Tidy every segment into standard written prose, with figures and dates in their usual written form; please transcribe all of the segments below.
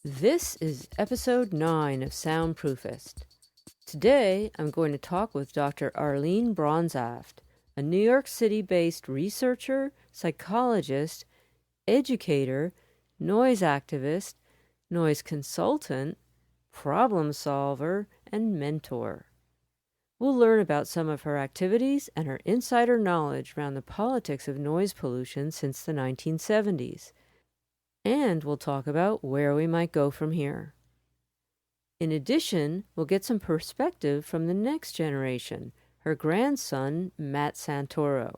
This is episode 9 of Soundproofist. Today, I'm going to talk with Dr. Arline Bronzaft, a New York City-based researcher, psychologist, educator, noise activist, noise consultant, problem solver, and mentor. We'll learn about some of her activities and her insider knowledge around the politics of noise pollution since the 1970s. And we'll talk about where we might go from here. In addition, we'll get some perspective from the next generation, her grandson, Matt Santoro.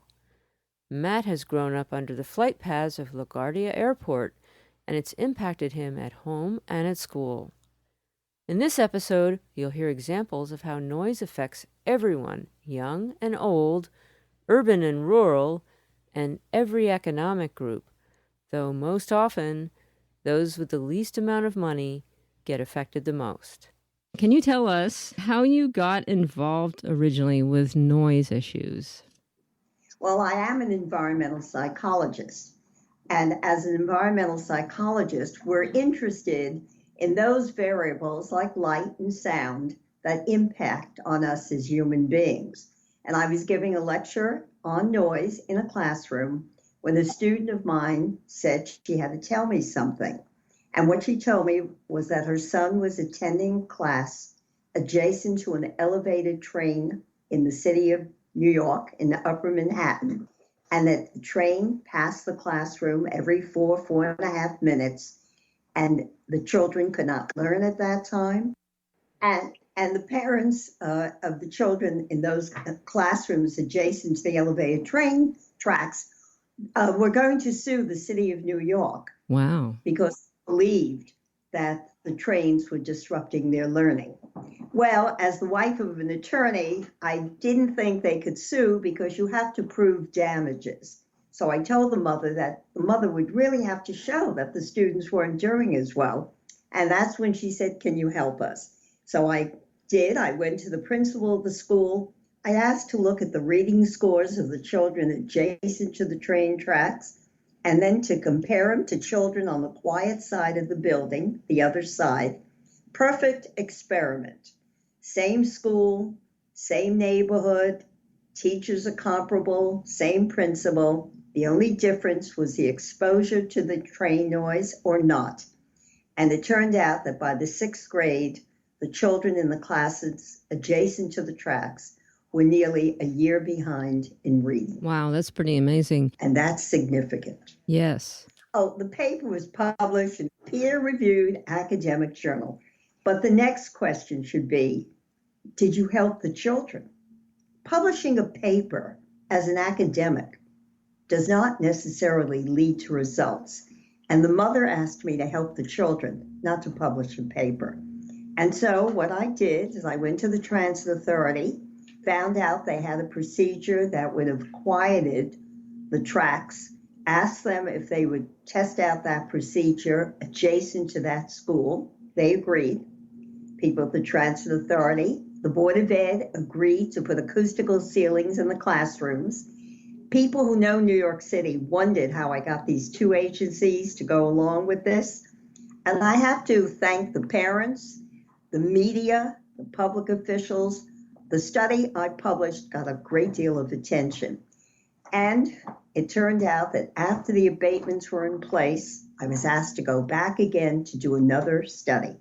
Matt has grown up under the flight paths of LaGuardia Airport, and it's impacted him at home and at school. In this episode, you'll hear examples of how noise affects everyone, young and old, urban and rural, and every economic group, though most often, those with the least amount of money get affected the most. Can you tell us how you got involved originally with noise issues? Well, I am an environmental psychologist. And as an environmental psychologist, we're interested in those variables like light and sound that impact on us as human beings. And I was giving a lecture on noise in a classroom when a student of mine said she had to tell me something. And what she told me was that her son was attending class adjacent to an elevated train in the city of New York in the Upper Manhattan, and that the train passed the classroom every 4.5 minutes, and the children could not learn at that time. And the parents of the children in those classrooms adjacent to the elevated train tracks were going to sue the city of New York. Wow. Because they believed that the trains were disrupting their learning. Well, as the wife of an attorney, I didn't think they could sue because you have to prove damages. So I told the mother that the mother would really have to show that the students weren't doing as well. And that's when she said, "Can you help us?" So I did. I went to the principal of the school. I asked to look at the reading scores of the children adjacent to the train tracks, and then to compare them to children on the quiet side of the building, the other side. Perfect experiment. Same school, same neighborhood, teachers are comparable, same principal. The only difference was the exposure to the train noise or not. And it turned out that by the 6th grade, the children in the classes adjacent to the tracks were nearly a year behind in reading. Wow, that's pretty amazing. And that's significant. Yes. Oh, the paper was published in a peer-reviewed academic journal. But the next question should be, did you help the children? Publishing a paper as an academic does not necessarily lead to results. And the mother asked me to help the children, not to publish a paper. And so what I did is I went to the Transit Authority, found out they had a procedure that would have quieted the tracks, asked them if they would test out that procedure adjacent to that school. They agreed. People at the Transit Authority, the Board of Ed agreed to put acoustical ceilings in the classrooms. People who know New York City wondered how I got these two agencies to go along with this. And I have to thank the parents, the media, the public officials. The study I published got a great deal of attention. And it turned out that after the abatements were in place, I was asked to go back again to do another study.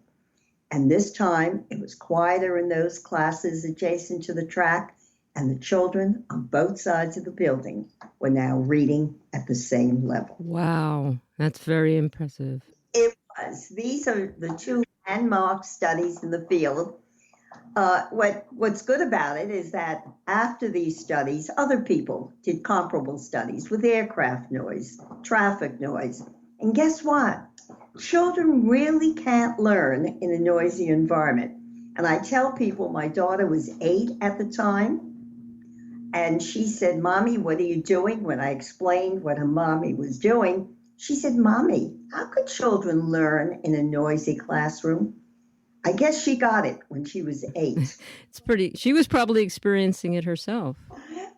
And this time it was quieter in those classes adjacent to the track, and the children on both sides of the building were now reading at the same level. Wow, that's very impressive. It was. These are the two landmark studies in the field. What's good about it is that after these studies, other people did comparable studies with aircraft noise, traffic noise. And guess what? Children really can't learn in a noisy environment. And I tell people my daughter was 8 at the time, and she said, "Mommy, what are you doing?" When I explained what her mommy was doing, she said, "Mommy, how could children learn in a noisy classroom?" I guess she got it when she was 8. She was probably experiencing it herself.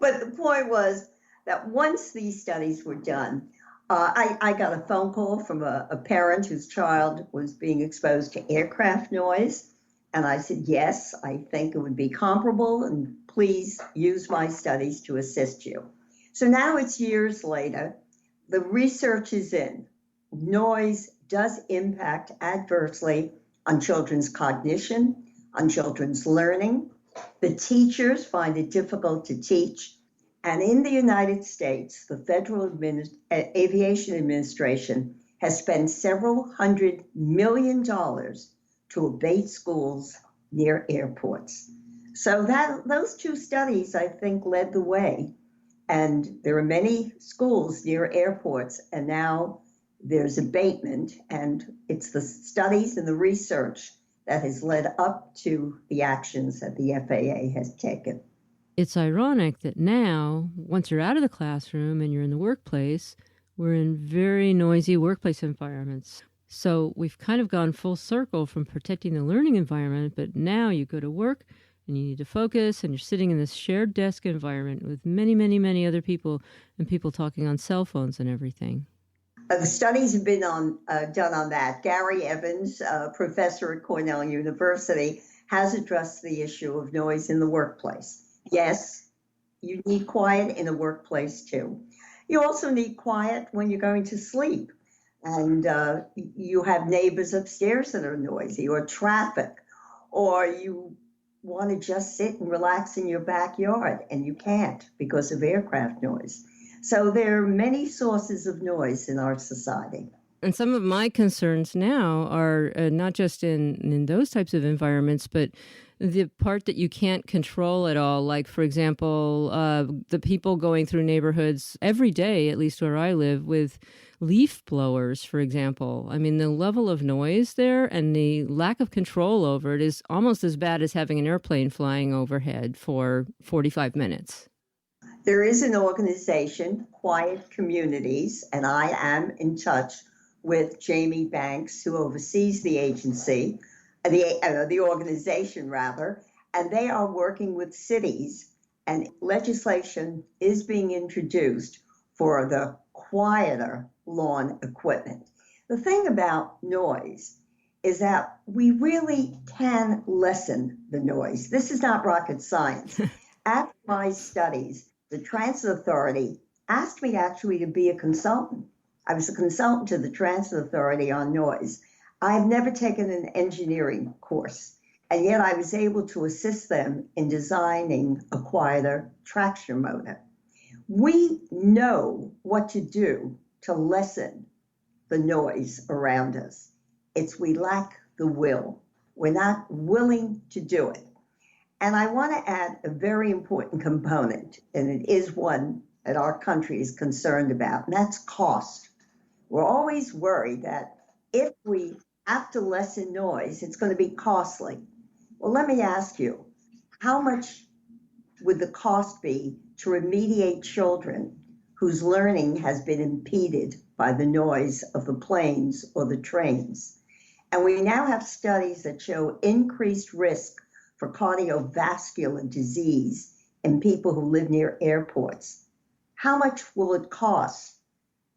But the point was that once these studies were done, I got a phone call from a parent whose child was being exposed to aircraft noise. And I said, yes, I think it would be comparable, and please use my studies to assist you. So now it's years later. The research is in. Noise does impact adversely on children's cognition, on children's learning. The teachers find it difficult to teach. And in the United States, the Federal Aviation Administration has spent several $100 million to abate schools near airports. So those two studies, I think, led the way. And there are many schools near airports, and now there's abatement, and it's the studies and the research that has led up to the actions that the FAA has taken. It's ironic that now, once you're out of the classroom and you're in the workplace, we're in very noisy workplace environments. So we've kind of gone full circle from protecting the learning environment, but now you go to work and you need to focus, and you're sitting in this shared desk environment with many, many, many other people, and people talking on cell phones and everything. The studies have been done on that. Gary Evans, professor at Cornell University, has addressed the issue of noise in the workplace. Yes, you need quiet in a workplace too. You also need quiet when you're going to sleep, and you have neighbors upstairs that are noisy, or traffic, or you want to just sit and relax in your backyard and you can't because of aircraft noise. So there are many sources of noise in our society. And some of my concerns now are not just in those types of environments, but the part that you can't control at all. Like, for example, the people going through neighborhoods every day, at least where I live, with leaf blowers, for example. I mean, the level of noise there and the lack of control over it is almost as bad as having an airplane flying overhead for 45 minutes. There is an organization, Quiet Communities, and I am in touch with Jamie Banks, who oversees the agency, the organization rather, and they are working with cities, and legislation is being introduced for the quieter lawn equipment. The thing about noise is that we really can lessen the noise. This is not rocket science. After my studies, the Transit Authority asked me actually to be a consultant. I was a consultant to the Transit Authority on noise. I've never taken an engineering course, and yet I was able to assist them in designing a quieter traction motor. We know what to do to lessen the noise around us. It's we lack the will. We're not willing to do it. And I want to add a very important component, and it is one that our country is concerned about, and that's cost. We're always worried that if we have to lessen noise, it's going to be costly. Well, let me ask you, how much would the cost be to remediate children whose learning has been impeded by the noise of the planes or the trains? And we now have studies that show increased risk for cardiovascular disease in people who live near airports. How much will it cost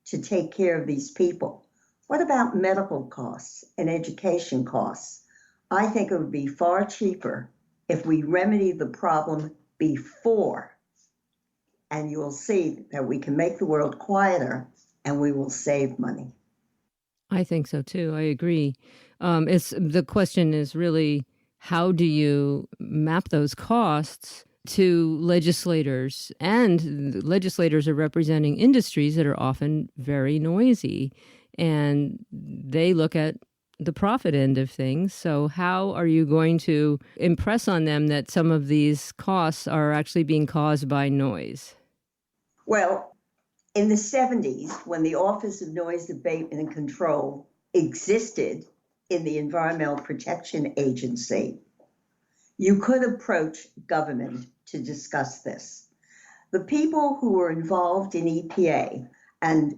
to take care of these people? What about medical costs and education costs? I think it would be far cheaper if we remedy the problem before, and you will see that we can make the world quieter and we will save money. I think so too. I agree. The question is really, how do you map those costs to legislators? And legislators are representing industries that are often very noisy, and they look at the profit end of things. So how are you going to impress on them that some of these costs are actually being caused by noise? Well, in the 70s, when the Office of Noise Abatement and Control existed in the Environmental Protection Agency, you could approach government to discuss this. The people who were involved in EPA, and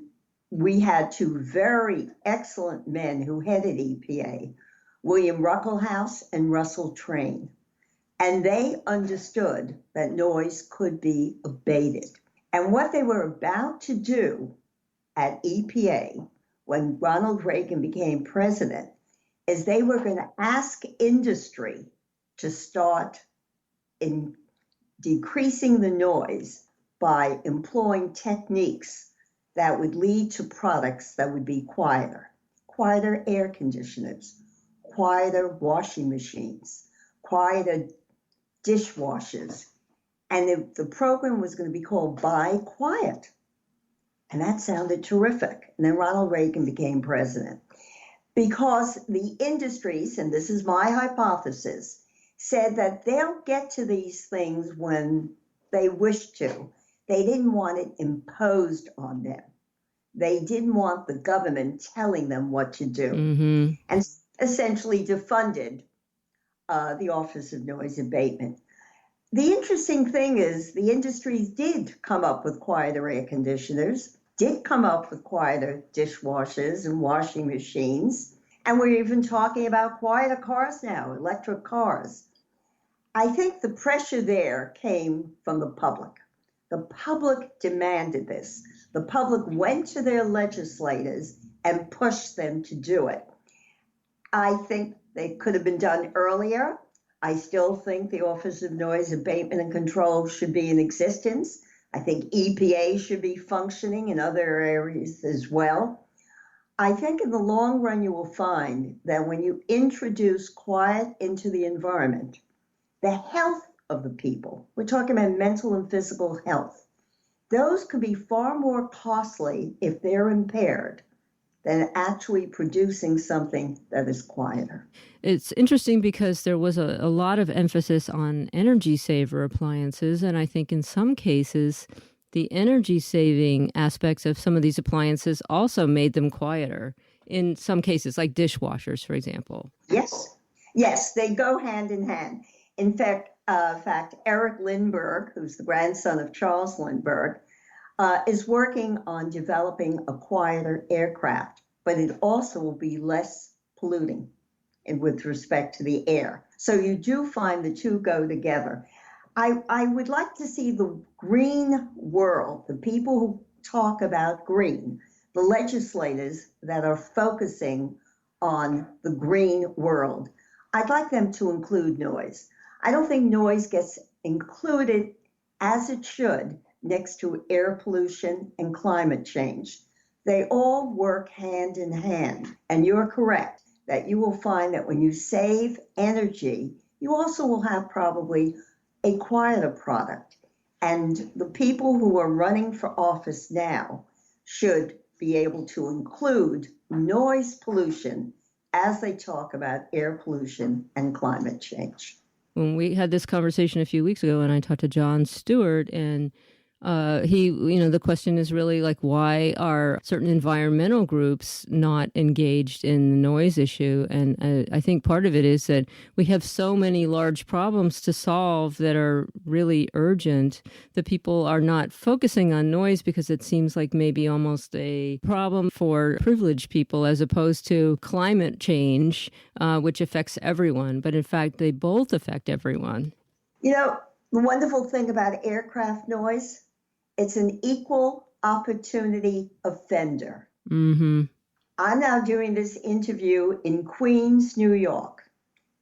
we had two very excellent men who headed EPA, William Ruckelshaus and Russell Train, and they understood that noise could be abated. And what they were about to do at EPA when Ronald Reagan became president is they were going to ask industry to start in decreasing the noise by employing techniques that would lead to products that would be quieter air conditioners, quieter washing machines, quieter dishwashers. And the program was going to be called Buy Quiet. And that sounded terrific. And then Ronald Reagan became president. Because the industries, and this is my hypothesis, said that they'll get to these things when they wish to. They didn't want it imposed on them. They didn't want the government telling them what to do. Mm-hmm. And essentially defunded the Office of Noise Abatement. The interesting thing is the industries did come up with quieter air conditioners, did come up with quieter dishwashers and washing machines, and we're even talking about quieter cars now, electric cars. I think the pressure there came from the public. The public demanded this. The public went to their legislators and pushed them to do it. I think they could have been done earlier. I still think the Office of Noise Abatement and Control should be in existence. I think EPA should be functioning in other areas as well. I think in the long run, you will find that when you introduce quiet into the environment, the health of the people, we're talking about mental and physical health, those could be far more costly if they're impaired than actually producing something that is quieter. It's interesting because there was a lot of emphasis on energy saver appliances, and I think in some cases, the energy saving aspects of some of these appliances also made them quieter. In some cases, like dishwashers, for example. Yes, they go hand in hand. In fact, Eric Lindbergh, who's the grandson of Charles Lindbergh, is working on developing a quieter aircraft, but it also will be less polluting with respect to the air. So you do find the two go together. I would like to see the green world, the people who talk about green, the legislators that are focusing on the green world. I'd like them to include noise. I don't think noise gets included as it should next to air pollution and climate change. They all work hand in hand. And you're correct that you will find that when you save energy, you also will have probably a quieter product. And the people who are running for office now should be able to include noise pollution as they talk about air pollution and climate change. When we had this conversation a few weeks ago and I talked to Jon Stewart, and the question is really like, why are certain environmental groups not engaged in the noise issue? And I think part of it is that we have so many large problems to solve that are really urgent that people are not focusing on noise because it seems like maybe almost a problem for privileged people as opposed to climate change, which affects everyone. But in fact, they both affect everyone. You know, the wonderful thing about aircraft noise, it's an equal opportunity offender. Mm-hmm. I'm now doing this interview in Queens, New York.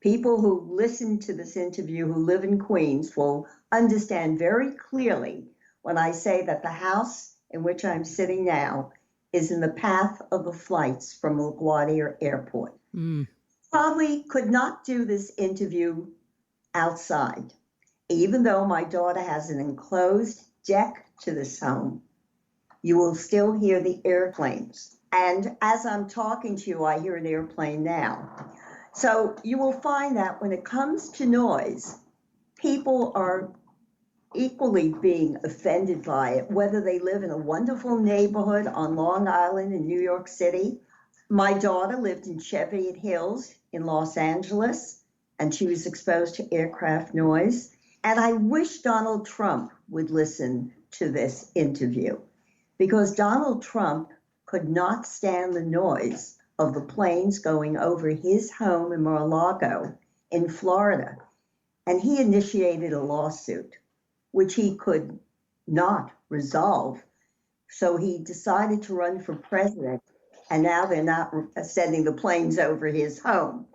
People who listen to this interview who live in Queens will understand very clearly when I say that the house in which I'm sitting now is in the path of the flights from LaGuardia Airport. Probably could not do this interview outside, even though my daughter has an enclosed deck to this home. You will still hear the airplanes. And as I'm talking to you, I hear an airplane now. So you will find that when it comes to noise, people are equally being offended by it, whether they live in a wonderful neighborhood on Long Island in New York City. My daughter lived in Cheviot Hills in Los Angeles, and she was exposed to aircraft noise. And I wish Donald Trump would listen to this interview, because Donald Trump could not stand the noise of the planes going over his home in Mar-a-Lago in Florida. And he initiated a lawsuit, which he could not resolve So he decided to run for president, and now they're not sending the planes over his home.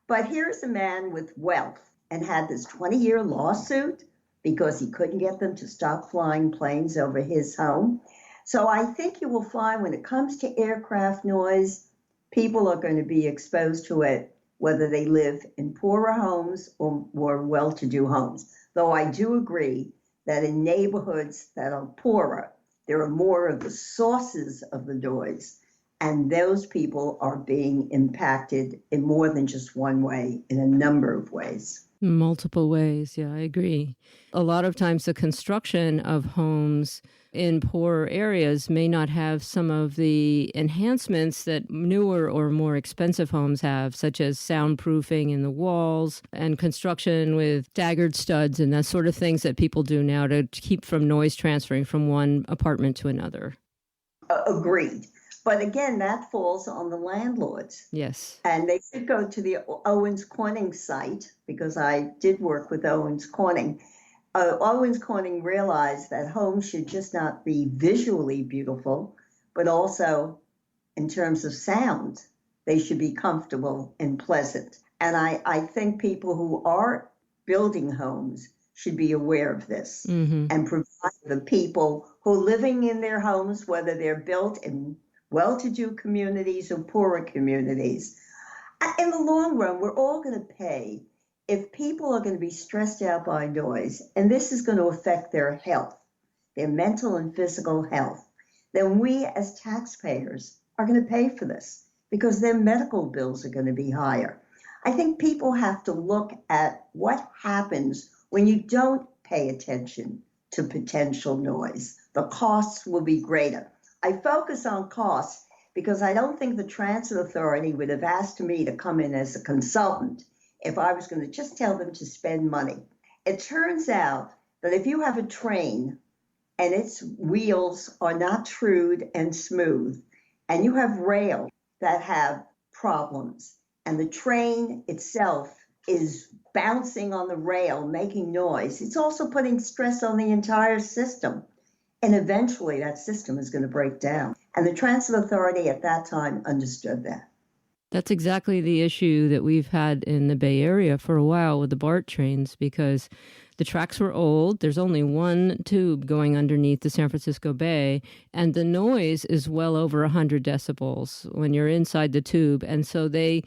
But here's a man with wealth and had this 20-year lawsuit because he couldn't get them to stop flying planes over his home. So I think you will find when it comes to aircraft noise, people are going to be exposed to it, whether they live in poorer homes or more well-to-do homes. Though I do agree that in neighborhoods that are poorer, there are more of the sources of the noise, and those people are being impacted in more than just one way, in a number of ways. Multiple ways. Yeah, I agree. A lot of times the construction of homes in poorer areas may not have some of the enhancements that newer or more expensive homes have, such as soundproofing in the walls and construction with staggered studs and that sort of things that people do now to keep from noise transferring from one apartment to another. Agreed. But again, that falls on the landlords. Yes. And they should go to the Owens Corning site, because I did work with Owens Corning. Owens Corning realized that homes should just not be visually beautiful, but also in terms of sound, they should be comfortable and pleasant. And I think people who are building homes should be aware of this and provide the people who are living in their homes, whether they're built in well-to-do communities or poorer communities. In the long run, we're all going to pay if people are going to be stressed out by noise, and this is going to affect their health, their mental and physical health. Then we as taxpayers are going to pay for this because their medical bills are going to be higher. I think people have to look at what happens when you don't pay attention to potential noise. The costs will be greater. I focus on costs because I don't think the Transit Authority would have asked me to come in as a consultant if I was going to just tell them to spend money. It turns out that if you have a train and its wheels are not true and smooth, and you have rail that have problems, and the train itself is bouncing on the rail, making noise, it's also putting stress on the entire system. And eventually that system is going to break down. And the Transit Authority at that time understood that. That's exactly the issue that we've had in the Bay Area for a while with the BART trains, because the tracks were old. There's only one tube going underneath the San Francisco Bay, and the noise is well over 100 decibels when you're inside the tube. And so they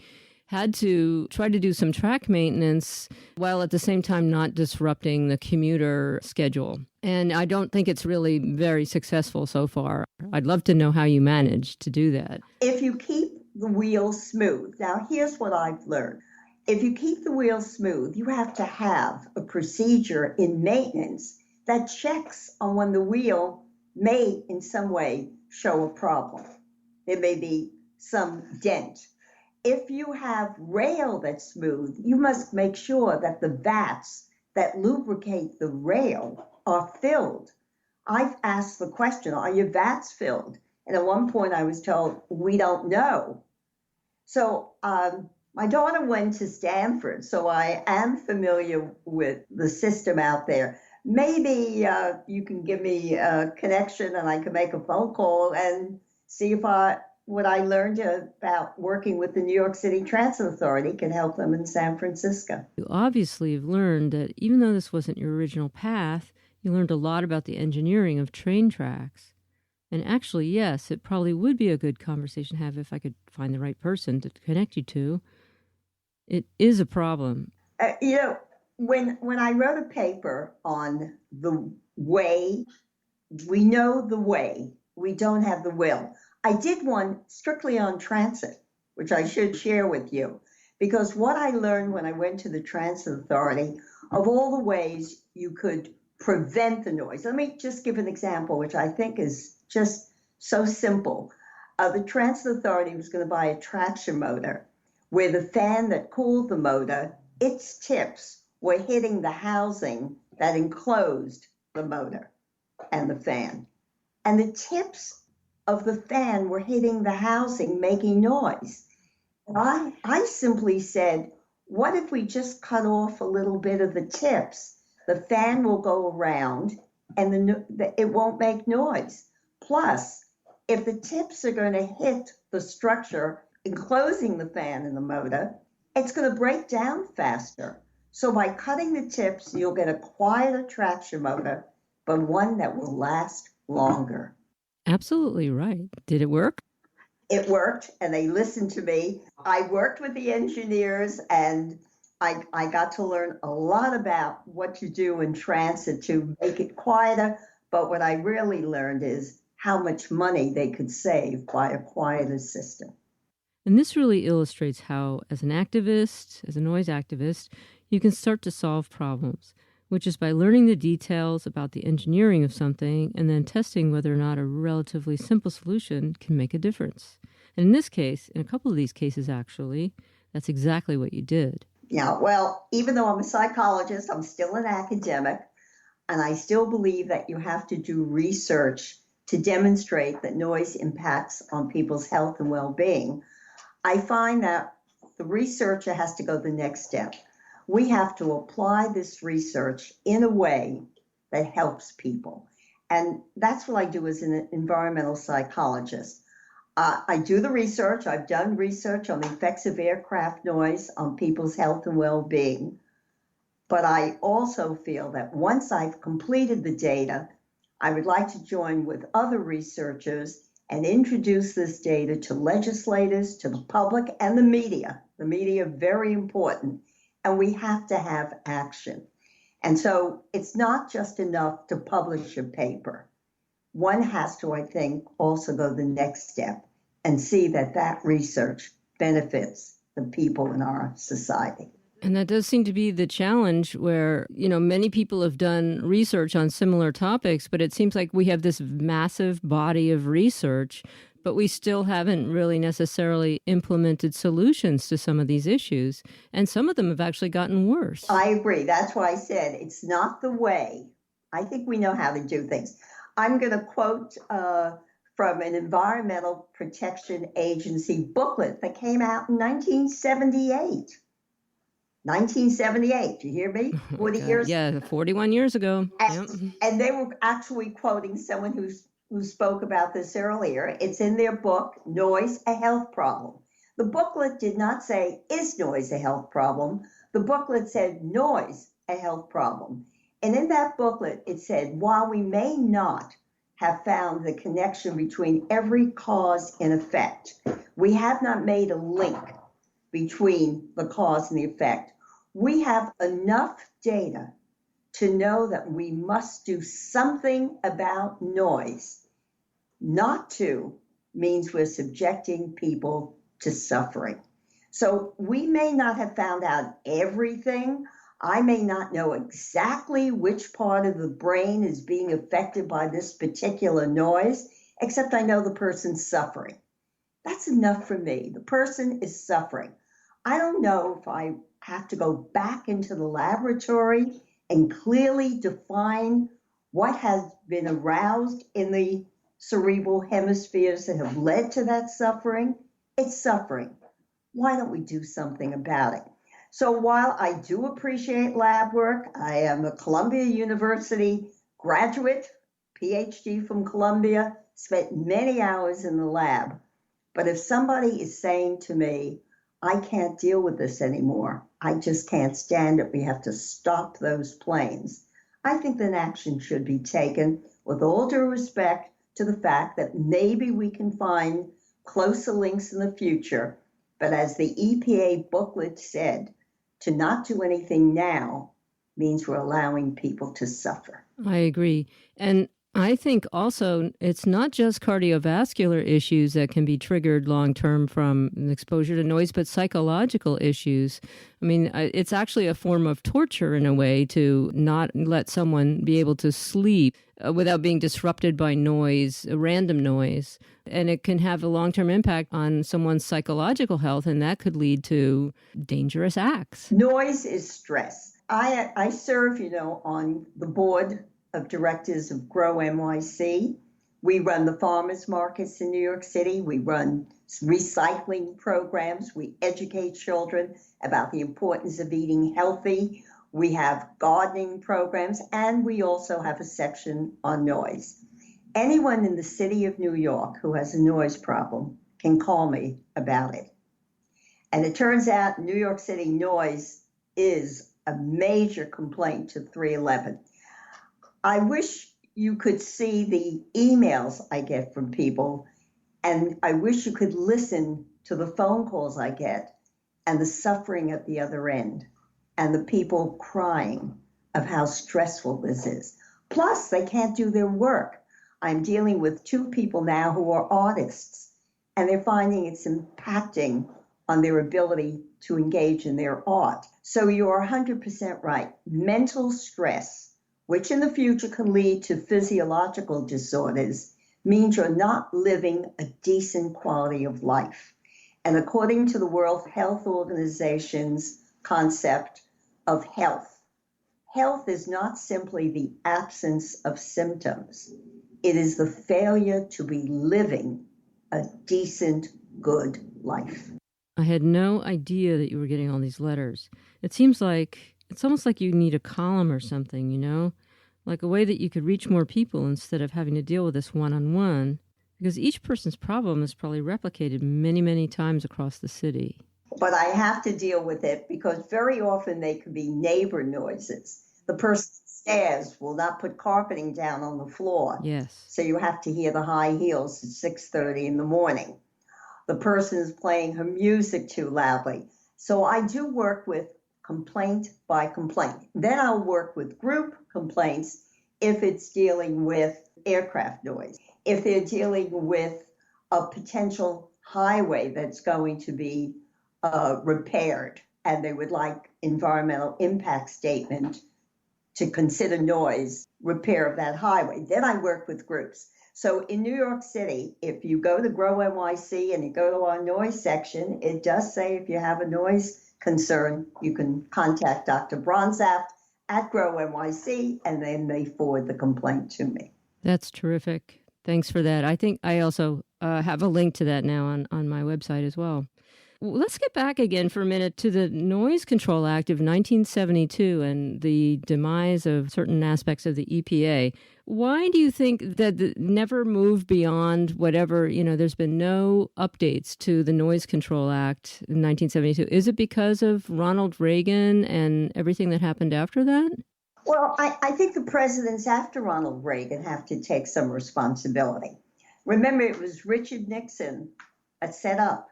had to try to do some track maintenance while at the same time not disrupting the commuter schedule. And I don't think it's really very successful so far. I'd love to know how you managed to do that. If you keep the wheels smooth, now here's what I've learned. If you keep the wheels smooth, you have to have a procedure in maintenance that checks on when the wheel may in some way show a problem. There may be some dent. If you have rail that's smooth, you must make sure that the vats that lubricate the rail are filled. I've asked the question, are your vats filled? And at one point I was told, we don't know. So my daughter went to Stanford, so I am familiar with the system out there. Maybe you can give me a connection and I can make a phone call and see if what I learned about working with the New York City Transit Authority can help them in San Francisco. You obviously have learned that even though this wasn't your original path, you learned a lot about the engineering of train tracks. And actually, yes, it probably would be a good conversation to have if I could find the right person to connect you to. It is a problem. When I wrote a paper on the way, we know the way, we don't have the will. I did one strictly on transit, which I should share with you, because what I learned when I went to the Transit Authority, of all the ways you could prevent the noise. Let me just give an example, which I think is just so simple. The Transit Authority was going to buy a traction motor where the fan that cooled the motor, its tips were hitting the housing that enclosed the motor and the fan. And the tips of the fan were hitting the housing, making noise. I simply said, what if we just cut off a little bit of the tips? The fan will go around and it won't make noise. Plus, if the tips are going to hit the structure enclosing the fan and the motor, it's going to break down faster. So by cutting the tips, you'll get a quieter traction motor, but one that will last longer. Absolutely right. Did it work? It worked, and they listened to me. I worked with the engineers, and I got to learn a lot about what to do in transit to make it quieter. But what I really learned is how much money they could save by a quieter system. And this really illustrates how, as an activist, as a noise activist, you can start to solve problems, which is by learning the details about the engineering of something and then testing whether or not a relatively simple solution can make a difference. And in this case, in a couple of these cases actually, that's exactly what you did. Yeah, well, even though I'm a psychologist, I'm still an academic, and I still believe that you have to do research to demonstrate that noise impacts on people's health and well-being. I find that the researcher has to go the next step. We have to apply this research in a way that helps people. And that's what I do as an environmental psychologist. I do the research. I've done research on the effects of aircraft noise on people's health and well-being. But I also feel that once I've completed the data, I would like to join with other researchers and introduce this data to legislators, to the public, and the media. The media, very important, and we have to have action. And so it's not just enough to publish a paper. One has to, I think, also go the next step and see that that research benefits the people in our society. And that does seem to be the challenge where, many people have done research on similar topics, but it seems like we have this massive body of research, but we still haven't really necessarily implemented solutions to some of these issues. And some of them have actually gotten worse. I agree. That's why I said it's not the way. I think we know how to do things. I'm going to quote from an Environmental Protection Agency booklet that came out in 1978. 1978, do you hear me? 40 years. Yeah, 41 years ago. And they were actually quoting someone who spoke about this earlier. It's in their book, Noise, a Health Problem. The booklet did not say, is noise a health problem? The booklet said, noise, a health problem. And in that booklet, it said, while we may not have found the connection between every cause and effect, we have not made a link between the cause and the effect. We have enough data to know that we must do something about noise. Not to means we're subjecting people to suffering. So we may not have found out everything. I may not know exactly which part of the brain is being affected by this particular noise, except I know the person's suffering. That's enough for me. The person is suffering. I don't know if I have to go back into the laboratory and clearly define what has been aroused in the cerebral hemispheres that have led to that suffering. It's suffering. Why don't we do something about it? So while I do appreciate lab work, I am a Columbia University graduate, PhD from Columbia, spent many hours in the lab. But if somebody is saying to me, I can't deal with this anymore, I just can't stand it, we have to stop those planes, I think that action should be taken with all due respect to the fact that maybe we can find closer links in the future. But as the EPA booklet said, to not do anything now means we're allowing people to suffer. I agree. And I think also it's not just cardiovascular issues that can be triggered long-term from exposure to noise, but psychological issues. I mean, it's actually a form of torture in a way to not let someone be able to sleep without being disrupted by noise, random noise. And it can have a long-term impact on someone's psychological health, and that could lead to dangerous acts. Noise is stress. I serve, on the board of directors of Grow NYC. We run the farmers markets in New York City. We run recycling programs. We educate children about the importance of eating healthy. We have gardening programs, and we also have a section on noise. Anyone in the city of New York who has a noise problem can call me about it. And it turns out New York City noise is a major complaint to 311. I wish you could see the emails I get from people, and I wish you could listen to the phone calls I get and the suffering at the other end and the people crying of how stressful this is. Plus, they can't do their work. I'm dealing with two people now who are artists, and they're finding it's impacting on their ability to engage in their art. So you're 100% right. Mental stress, which in the future can lead to physiological disorders, means you're not living a decent quality of life. And according to the World Health Organization's concept of health, health is not simply the absence of symptoms. It is the failure to be living a decent, good life. I had no idea that you were getting all these letters. It's almost like you need a column or something, like a way that you could reach more people instead of having to deal with this one-on-one, because each person's problem is probably replicated many, many times across the city. But I have to deal with it because very often they can be neighbor noises. The person upstairs will not put carpeting down on the floor. Yes. So you have to hear the high heels at 6:30 in the morning. The person is playing her music too loudly. So I do work with complaint by complaint. Then I'll work with group complaints if it's dealing with aircraft noise. If they're dealing with a potential highway that's going to be repaired and they would like environmental impact statement to consider noise, repair of that highway, then I work with groups. So in New York City, if you go to Grow NYC and you go to our noise section, it does say if you have a noise concern, you can contact Dr. Bronzaft at Grow NYC, and then they forward the complaint to me. That's terrific. Thanks for that. I think I also have a link to that now on my website as well. Let's get back again for a minute to the Noise Control Act of 1972 and the demise of certain aspects of the EPA. Why do you think that it never moved beyond whatever, there's been no updates to the Noise Control Act in 1972? Is it because of Ronald Reagan and everything that happened after that? Well, I think the presidents after Ronald Reagan have to take some responsibility. Remember, it was Richard Nixon that set up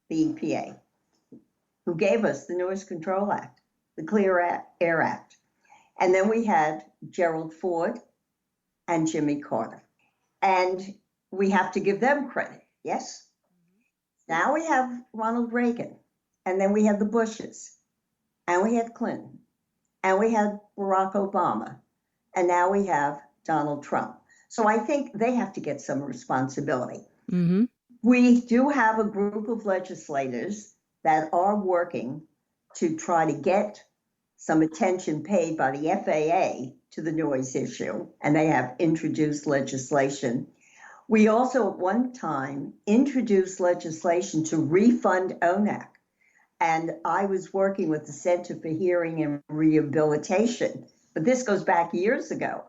the EPA, who gave us the Noise Control Act, the Clear Air Act. And then we had Gerald Ford and Jimmy Carter. And we have to give them credit, yes? Now we have Ronald Reagan, and then we had the Bushes, and we had Clinton, and we had Barack Obama, and now we have Donald Trump. So I think they have to get some responsibility. Mm-hmm. We do have a group of legislators that are working to try to get some attention paid by the FAA to the noise issue, and they have introduced legislation. We also at one time introduced legislation to refund ONAC, and I was working with the Center for Hearing and Rehabilitation, but this goes back years ago,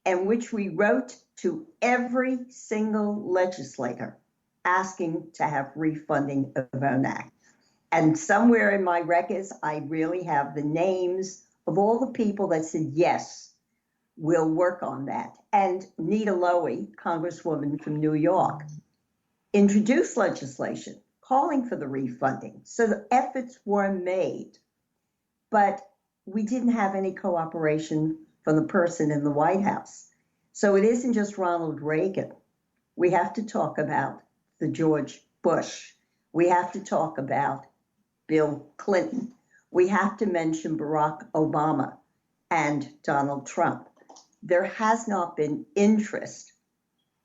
in which we wrote to every single legislator asking to have refunding of ONAC. And somewhere in my records, I really have the names of all the people that said, yes, we'll work on that. And Nita Lowey, Congresswoman from New York, introduced legislation calling for the refunding. So the efforts were made, but we didn't have any cooperation from the person in the White House. So it isn't just Ronald Reagan. We have to talk about the George Bush. We have to talk about Bill Clinton. We have to mention Barack Obama and Donald Trump. There has not been interest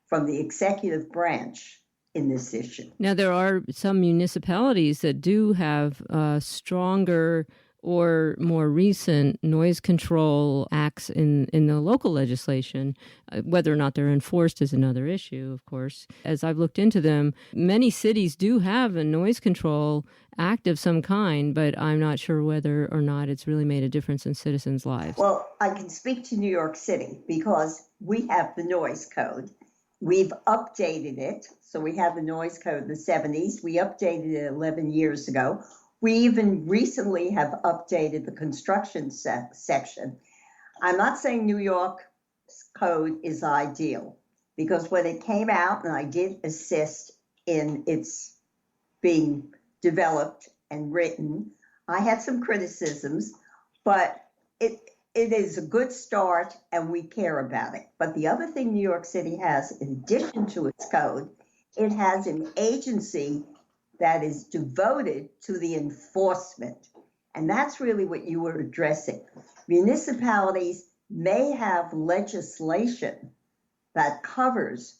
from the executive branch in this issue. Now, there are some municipalities that do have stronger or more recent noise control acts in the local legislation. Whether or not they're enforced is another issue, of course. As I've looked into them, many cities do have a noise control act of some kind, but I'm not sure whether or not it's really made a difference in citizens' lives. Well, I can speak to New York City because we have the noise code, We've updated it. So we had the noise code in the 70s. We updated it 11 years ago. We even recently have updated the construction section. I'm not saying New York's code is ideal, because when it came out, and I did assist in its being developed and written, I had some criticisms, but it is a good start and we care about it. But the other thing New York City has, in addition to its code, it has an agency that is devoted to the enforcement. And that's really what you were addressing. Municipalities may have legislation that covers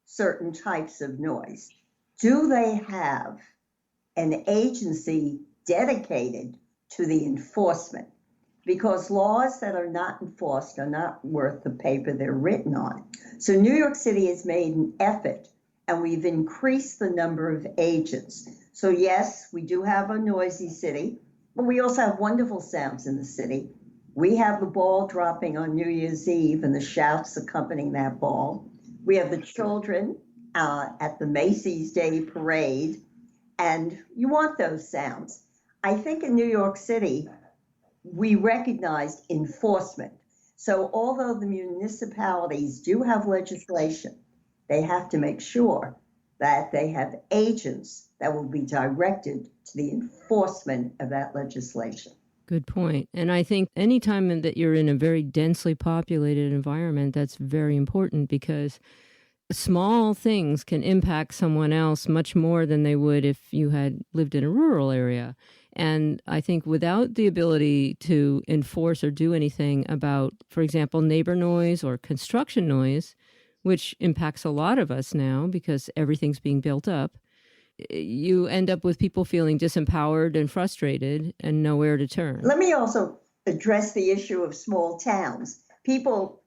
certain types of noise. Do they have an agency dedicated to the enforcement? Because laws that are not enforced are not worth the paper they're written on. So New York City has made an effort, and we've increased the number of agents. So yes, we do have a noisy city, but we also have wonderful sounds in the city. We have the ball dropping on New Year's Eve and the shouts accompanying that ball. We have the children at the Macy's Day Parade, and you want those sounds. I think in New York City, we recognized enforcement. So although the municipalities do have legislation, they have to make sure that they have agents that will be directed to the enforcement of that legislation. Good point. And I think anytime that you're in a very densely populated environment, that's very important, because small things can impact someone else much more than they would if you had lived in a rural area. And I think without the ability to enforce or do anything about, for example, neighbor noise or construction noise, which impacts a lot of us now because everything's being built up, you end up with people feeling disempowered and frustrated and nowhere to turn. Let me also address the issue of small towns. People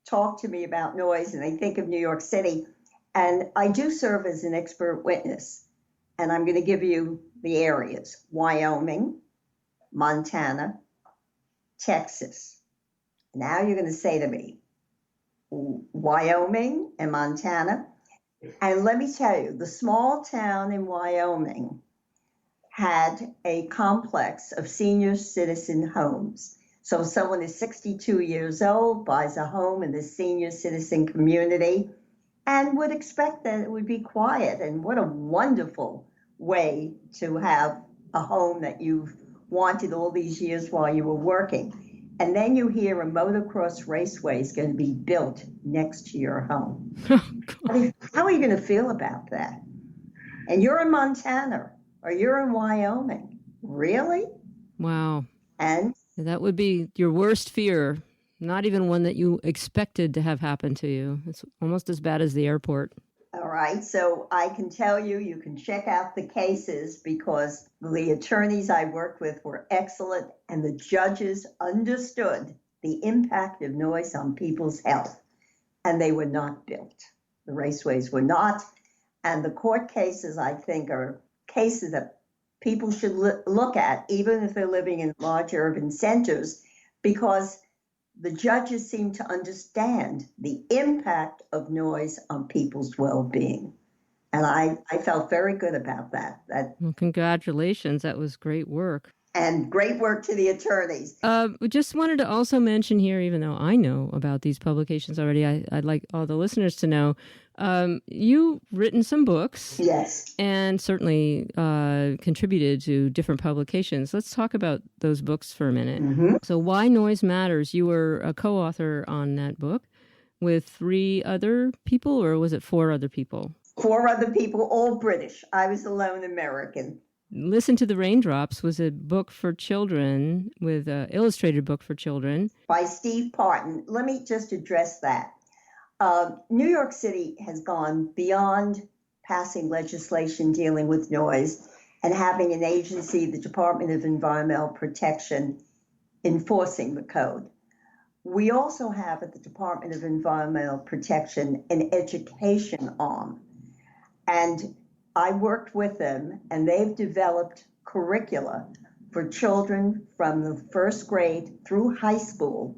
talk to me about noise and they think of New York City, and I do serve as an expert witness. And I'm going to give you the areas: Wyoming, Montana, Texas. Now you're going to say to me, Wyoming and Montana. And let me tell you, the small town in Wyoming had a complex of senior citizen homes. So someone is 62 years old, buys a home in the senior citizen community, and would expect that it would be quiet. And what a wonderful way to have a home that you've wanted all these years while you were working. And then you hear a motocross raceway is going to be built next to your home. How are you going to feel about that? And you're in Montana or you're in Wyoming. Really? Wow. And that would be your worst fear, not even one that you expected to have happen to you. It's almost as bad as the airport. All right. So I can tell you, you can check out the cases, because the attorneys I worked with were excellent and the judges understood the impact of noise on people's health, and they were not built. The raceways were not. And the court cases, I think, are cases that people should look at, even if they're living in large urban centers, because the judges seem to understand the impact of noise on people's well-being. And I felt very good about that. Well, congratulations. That was great work. And great work to the attorneys. We just wanted to also mention here, even though I know about these publications already, I'd like all the listeners to know, you've written some books. Yes. And certainly contributed to different publications. Let's talk about those books for a minute. Mm-hmm. So Why Noise Matters, you were a co-author on that book with 3 other people, or was it 4 other people? 4 other people, all British. I was a lone American. Listen to the Raindrops was a book for children, with an illustrated book for children. By Steve Parton. Let me just address that. New York City has gone beyond passing legislation dealing with noise and having an agency, the Department of Environmental Protection, enforcing the code. We also have at the Department of Environmental Protection an education arm. And I worked with them, and they've developed curricula for children from the first grade through high school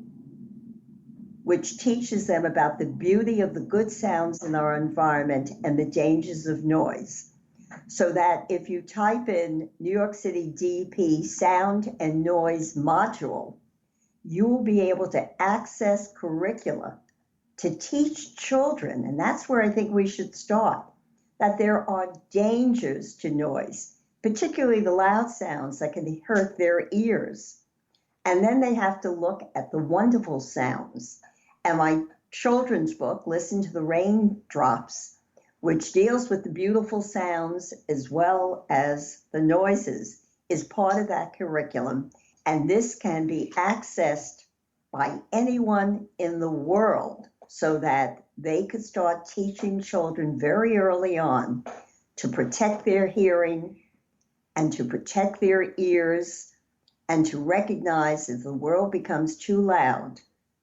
which teaches them about the beauty of the good sounds in our environment and the dangers of noise. So that if you type in New York City DP sound and noise module, you will be able to access curricula to teach children, and that's where I think we should start, that there are dangers to noise, particularly the loud sounds that can hurt their ears. And then they have to look at the wonderful sounds. And my children's book, Listen to the Raindrops, which deals with the beautiful sounds as well as the noises, is part of that curriculum. And this can be accessed by anyone in the world so that they could start teaching children very early on to protect their hearing and to protect their ears and to recognize if the world becomes too loud,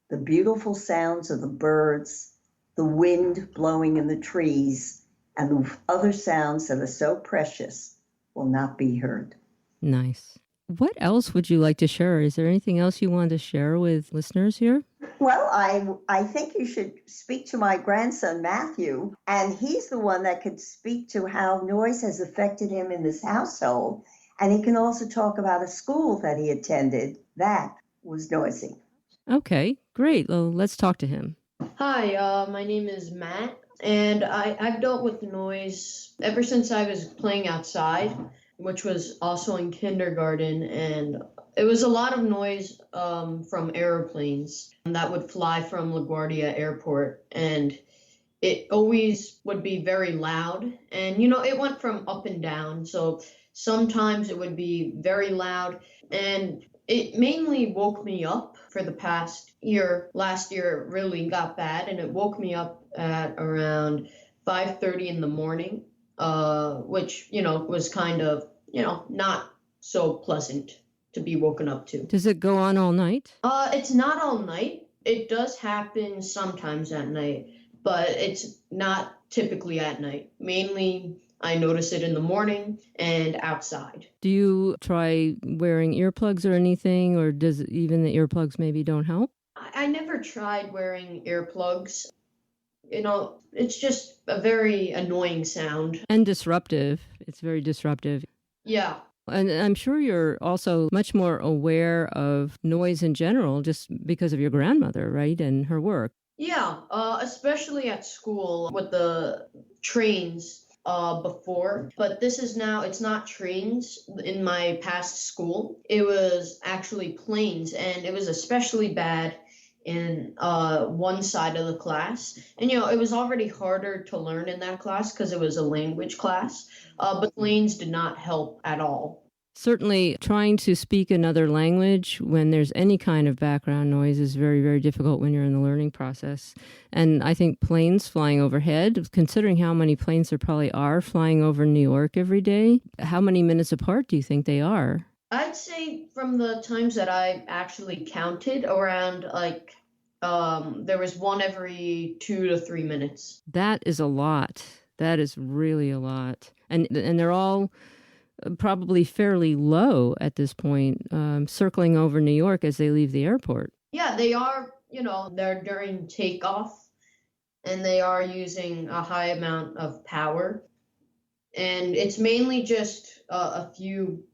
the beautiful sounds of the birds, the wind blowing in the trees, and the other sounds that are so precious will not be heard. Nice. What else would you like to share? Is there anything else you want to share with listeners here? Well, I think you should speak to my grandson, Matthew, and he's the one that could speak to how noise has affected him in this household. And he can also talk about a school that he attended that was noisy. Okay, great. Well, let's talk to him. Hi, my name is Matt, and I've dealt with noise ever since I was playing outside, which was also in kindergarten, and it was a lot of noise from airplanes that would fly from LaGuardia Airport, and it always would be very loud, and it went from up and down, so sometimes it would be very loud, and it mainly woke me up for the past year. Last year it really got bad, and it woke me up at around 5:30 in the morning, which, was kind of, not so pleasant to be woken up to. Does it go on all night? It's not all night. It does happen sometimes at night, but it's not typically at night. Mainly I notice it in the morning and outside. Do you try wearing earplugs or anything, or does it, even the earplugs maybe don't help? I never tried wearing earplugs. It's just a very annoying sound. And disruptive. It's very disruptive. Yeah. And I'm sure you're also much more aware of noise in general just because of your grandmother, right? And her work. Yeah, especially at school with the trains before. But this is now, it's not trains in my past school. It was actually planes, and it was especially bad in one side of the class. And, it was already harder to learn in that class because it was a language class, but planes did not help at all. Certainly, trying to speak another language when there's any kind of background noise is very, very difficult when you're in the learning process. And I think planes flying overhead, considering how many planes there probably are flying over New York every day, how many minutes apart do you think they are? I'd say from the times that I actually counted, around there was one every 2 to 3 minutes. That is a lot. That is really a lot. And they're all probably fairly low at this point, circling over New York as they leave the airport. Yeah, they are, they're during takeoff, and they are using a high amount of power. And it's mainly just a few,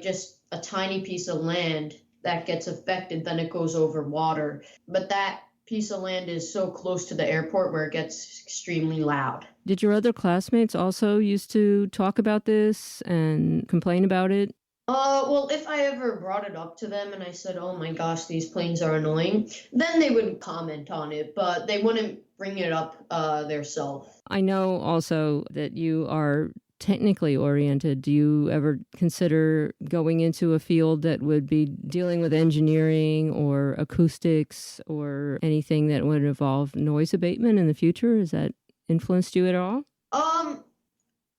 just a tiny piece of land that gets affected, then it goes over water. But that piece of land is so close to the airport where it gets extremely loud. Did your other classmates also used to talk about this and complain about it? Well, if I ever brought it up to them and I said, oh my gosh, these planes are annoying, then they would comment on it, but they wouldn't bring it up theirself. I know also that you are technically oriented. Do you ever consider going into a field that would be dealing with engineering or acoustics or anything that would involve noise abatement in the future? Has that influenced you at all?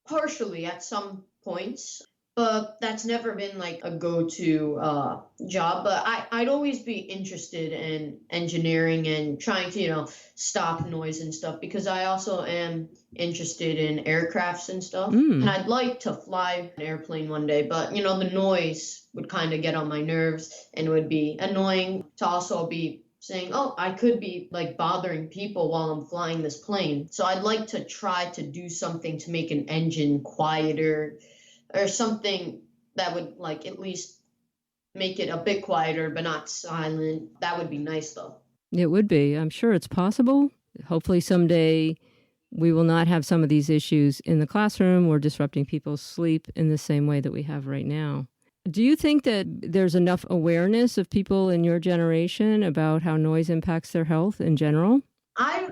Partially at some points, but that's never been like a go-to job. But I'd always be interested in engineering and trying to, stop noise and stuff, because I also am interested in aircrafts and stuff. And I'd like to fly an airplane one day, but, the noise would kind of get on my nerves, and it would be annoying to also be saying, oh, I could be like bothering people while I'm flying this plane. So I'd like to try to do something to make an engine quieter or something that would like at least make it a bit quieter but not silent. That would be nice though. It would be. I'm sure it's possible. Hopefully someday we will not have some of these issues in the classroom or disrupting people's sleep in the same way that we have right now. Do you think that there's enough awareness of people in your generation about how noise impacts their health in general? I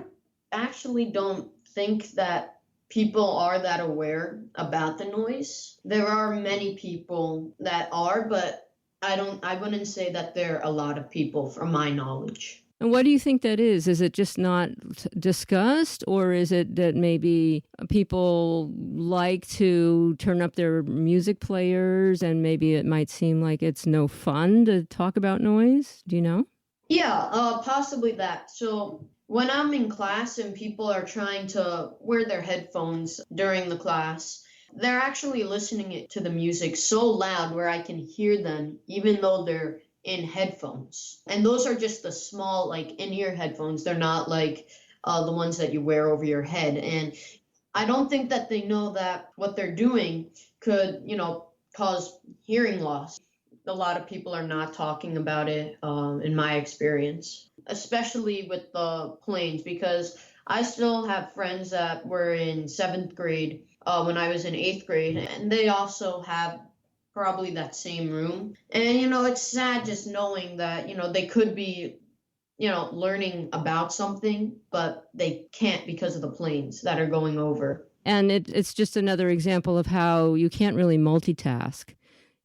actually don't think that people are that aware about the noise. There are many people that are, but I wouldn't say that there are a lot of people from my knowledge. And what do you think that is? Is it just not discussed, or is it that maybe people like to turn up their music players and maybe it might seem like it's no fun to talk about noise? Do you know? Yeah, possibly that. So when I'm in class and people are trying to wear their headphones during the class, they're actually listening to the music so loud where I can hear them even though they're in headphones. And those are just the small, like in-ear headphones. They're not like the ones that you wear over your head. And I don't think that they know that what they're doing could, cause hearing loss. A lot of people are not talking about it, in my experience, especially with the planes, because I still have friends that were in 7th grade when I was in 8th grade, and they also have probably that same room. And, it's sad just knowing that, they could be, learning about something, but they can't because of the planes that are going over. And it's just another example of how you can't really multitask.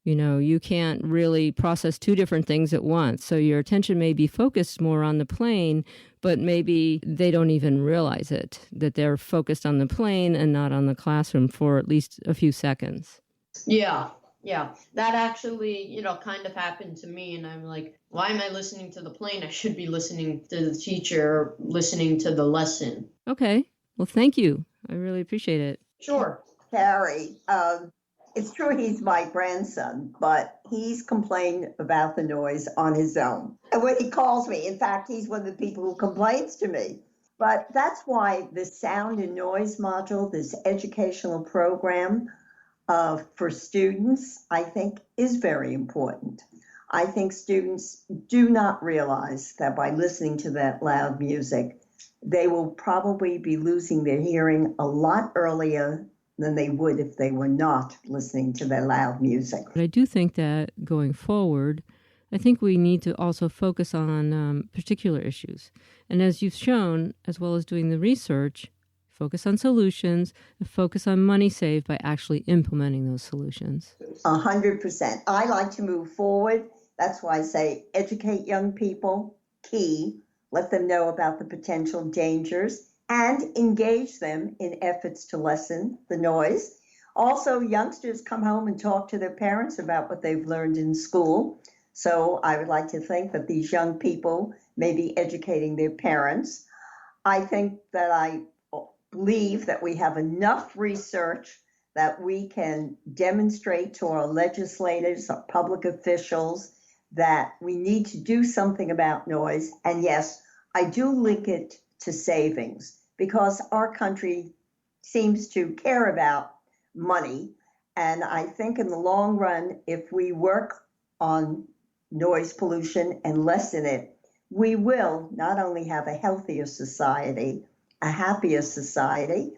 You can't really process two different things at once. So your attention may be focused more on the plane, but maybe they don't even realize it, that they're focused on the plane and not on the classroom for at least a few seconds. Yeah. That actually, kind of happened to me. And I'm like, why am I listening to the plane? I should be listening to the teacher, or listening to the lesson. Okay. Well, thank you. I really appreciate it. Sure. Carrie, it's true he's my grandson, but he's complained about the noise on his own. And when he calls me, in fact, he's one of the people who complains to me. But that's why the sound and noise module, this educational program for students, I think is very important. I think students do not realize that by listening to that loud music, they will probably be losing their hearing a lot earlier than they would if they were not listening to their loud music. But I do think that going forward, I think we need to also focus on particular issues. And as you've shown, as well as doing the research, focus on solutions and focus on money saved by actually implementing those solutions. 100%. I like to move forward. That's why I say educate young people, key, let them know about the potential dangers, and engage them in efforts to lessen the noise. Also, youngsters come home and talk to their parents about what they've learned in school. So I would like to think that these young people may be educating their parents. I think that I believe that we have enough research that we can demonstrate to our legislators, our public officials, that we need to do something about noise. And yes, I do link it to savings because our country seems to care about money. And I think in the long run, if we work on noise pollution and lessen it, we will not only have a healthier society, a happier society,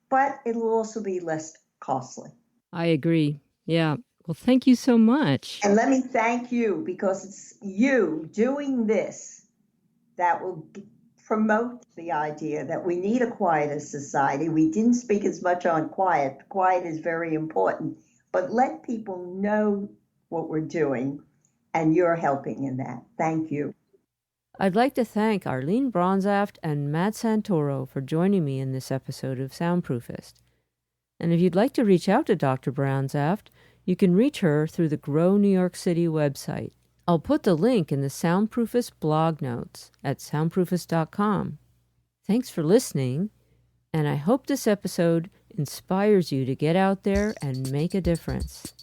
but it'll also be less costly. I agree. Yeah. Well, thank you so much. And let me thank you, because it's you doing this that will promote the idea that we need a quieter society. We didn't speak as much on quiet. Quiet is very important, but let people know what we're doing, and you're helping in that. Thank you. I'd like to thank Arline Bronzaft and Matt Santoro for joining me in this episode of Soundproofist. And if you'd like to reach out to Dr. Bronzaft, you can reach her through the Grow New York City website. I'll put the link in the Soundproofist blog notes at soundproofist.com. Thanks for listening, and I hope this episode inspires you to get out there and make a difference.